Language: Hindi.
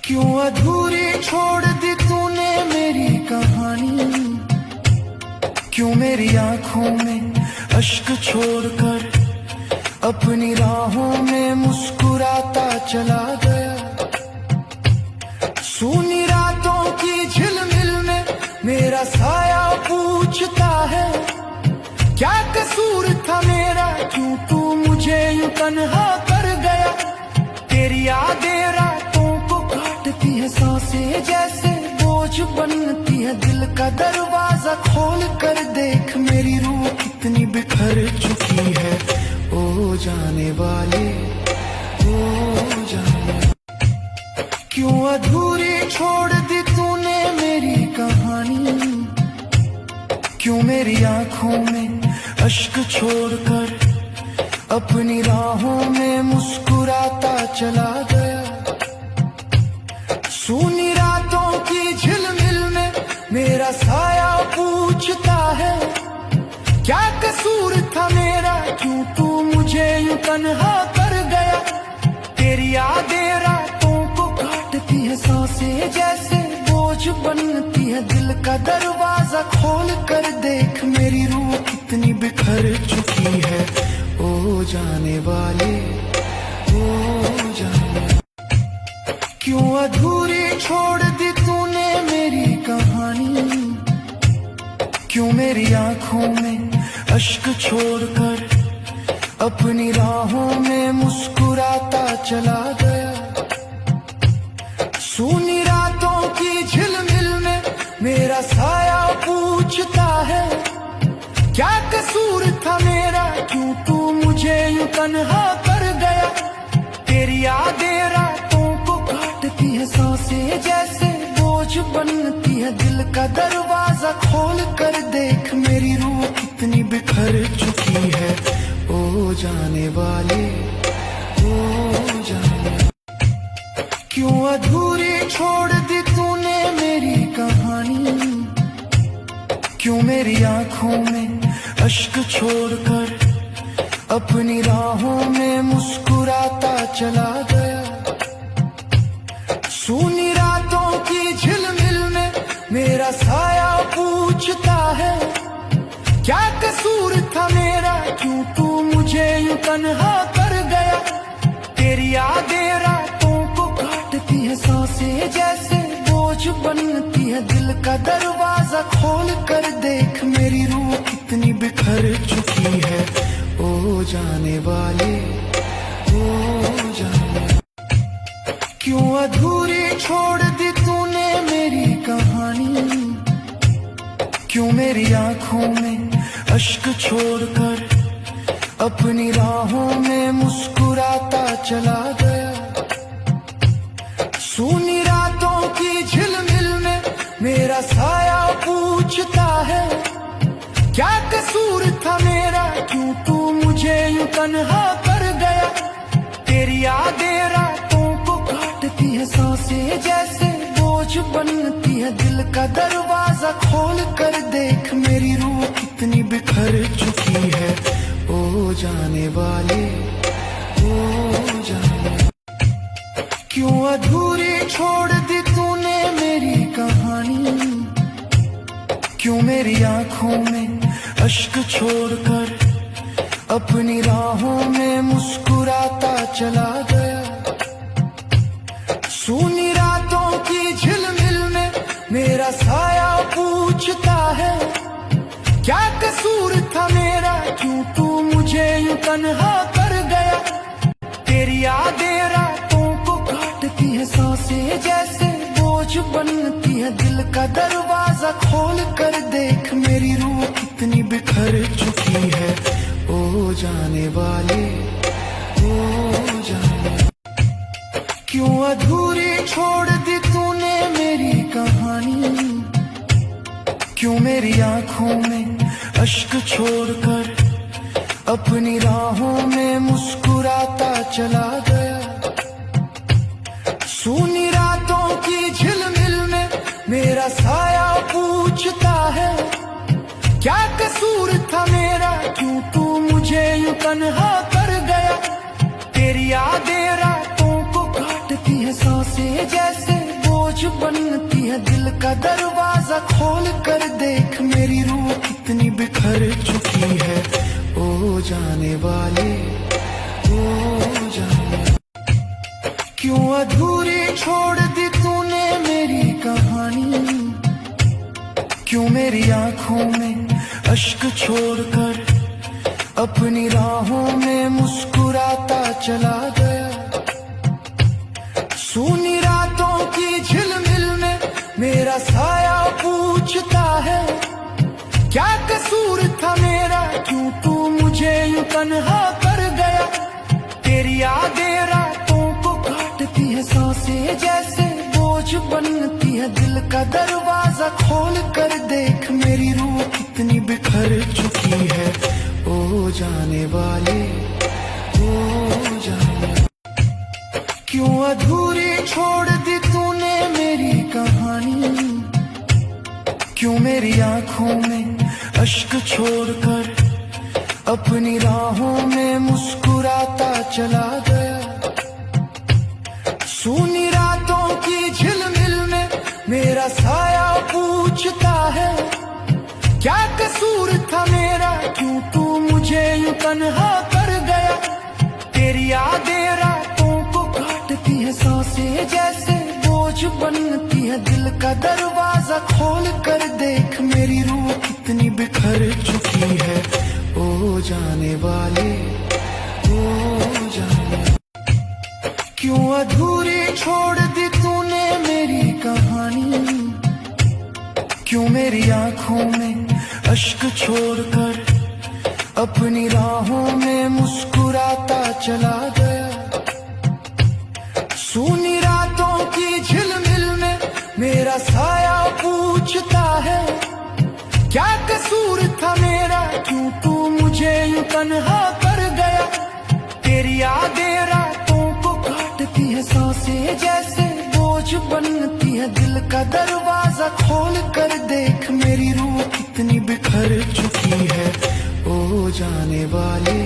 क्यों अधूरी छोड़ दी तूने मेरी कहानी, क्यों मेरी आंखों में अश्क छोड़कर अपनी राहों में मुस्कुराता चला गया। सूनी रातों की झिलमिल में मेरा साया पूछता है, क्या कसूर था मेरा, क्यों तू मुझे यूं तन्हा कर गया। तेरी यादें रातों को काटती है, सांसें जैसे बोझ बनती है। दिल का दरवाजा खोल कर देख, मेरी रूह कितनी बिखर चुकी है। ओ जाने वाले, ओ जाने, क्यों अधूरी छोड़ दी तूने मेरी कहानी, क्यों मेरी आंखों में अश्क छोड़कर अपनी राहों में मुस्कुराता चला गया। सूनी रातों की झिलमिल में मेरा साया पूछता है, क्या कसूर था मेरा, क्यों तू मुझे यूं तन्हा कर गया। तेरी यादें रातों को काटती है, सांसें जैसे बोझ बनती है। दिल का दरवाजा खोल कर देख, मेरी रूह कितनी बिखर चुकी है। ओ जाने वाले, ओ जाने, क्यों अधूरी छोड़ दी तूने मेरी कहानी, क्यों मेरी आंखों में अश्क छोड़कर अपनी राहों में मुस्कुराता चला गया। सूनी रातों की झिलमिल में मेरा साया पूछता है, क्या कसूर था मेरा, क्यों तू मुझे यूं तन्हा कर गया। तेरी यादें रातों को काटती है, सांसें जैसे बोझ बनती है। दिल का दरवाजा खोल कर देख, मेरी रूह कितनी बिखर चुकी है। ओ जाने वाले, ओ जाने, क्यों अधूरी छोड़ दी तूने मेरी कहानी, क्यों मेरी आंखों में अश्क छोड़कर अपनी राहों में मुस्कुराता चला गया। सूनी रातों की झिलमिल में मेरा साया पूछता है, क्या कसूर था मेरा, क्यों तू मुझे यूं तन्हा कर गया। तेरी यादें रातों को काटती है, सांसें जैसे बोझ बनती है। दिल का दरवाजा खोल कर देख, मेरी रूह कितनी बिखर चुकी है। ओ जाने वाले, ओ जाने, क्यों अधूरी छोड़ दी तूने मेरी कहानी, क्यों मेरी आंखों में अश्क छोड़कर अपनी राहों में मुस्कुराता चला गया। सूनी रातों की झिलमिल में मेरा साया पूछता है, क्या कसूर था मेरा, क्यों तू मुझे यूं तन्हा कर गया। तेरी यादें रातों को काटती है, सांसें जैसे बोझ बनती है। दिल का दरवाजा खोल कर देख, मेरी रूह कितनी बिखर चुकी है। ओ जाने वाले, ओ जाने, क्यों अधूरी छोड़ दी तूने मेरी कहानी, क्यों मेरी आंखों में अश्क छोड़कर अपनी राहों में मुस्कुराता चला गया। सूनी रातों की झिलमिल में मेरा साया पूछता है, क्या कसूर था मेरा, क्यों तू मुझे यूं तन्हा कर गया। तेरी यादें रातों को काटती है, सांसें जैसे बोझ बनती है। दिल का दरवाजा खोल कर देख, मेरी रूह कितनी बिखर चुकी है। ओ जाने वाले, ओ जाने, क्यों अधूरी छोड़ दी तूने मेरी कहानी, क्यों मेरी आंखों में अश्क छोड़कर अपनी राहों में मुस्कुराता चला गया। सूनी रातों की झिलमिल में मेरा साया पूछता है, क्या कसूर था मेरा, क्यों तू मुझे यूं तन्हा कर गया। तेरी यादें रातों को काटती है, सांसें जैसे बोझ बनती है। दिल का दरवाजा खोल कर देख, मेरी रूह कितनी बिखर चुकी है। ओ जाने वाले, ओ जाने, क्यों अधूरी छोड़ दी तूने मेरी कहानी? क्यों मेरी आंखों में अश्क छोड़कर अपनी राहों में मुस्कुराता चला गया? सूनी रातों की झिलमिल में मेरा साया पूछता है, क्या कसूर था मेरा, क्यों तू मुझे यूं तन्हा कर गया? तेरी यादें रातों को काटती है, सांसें जैसे बोझ बनती है। दिल का दरवाजा खोल कर देख, मेरी रूह कितनी बिखर चुकी है। ओ जाने वाले, ओ जाने, क्यों अधूरी छोड़ दी तूने मेरी कहानी? क्यों मेरी आंखों में अश्क छोड़कर अपनी राहों में मुस्कुराता चला गया? सूनी रातों की झिलमिल में मेरा साया पूछता है, क्या कसूर था मेरा, क्यों तू मुझे यूं तन्हा कर गया? तेरी यादें रातों को काटती है, सांसें जैसे बोझ बनती है। दिल का दरवाजा खोल कर देख, मेरी रूह कितनी बिखर चुकी है। ओ जाने वाले, ओ जाने, क्यों अधूरी छोड़ दी तूने मेरी कहानी? क्यों मेरी आंखों में अश्क छोड़कर अपनी राहों में मुस्कुराता चला गया? सूनी रातों की झिलमिल में मेरा साया पूछता है, क्या कसूर था मेरा, क्यों तू मुझे यूं तन्हा कर गया? तेरी यादें रातों को काटती है, सांसें जैसे बोझ बनती है। दिल का दरवाजा खोल कर देख, मेरी रूह कितनी बिखर चुकी है। ओ जाने वाले,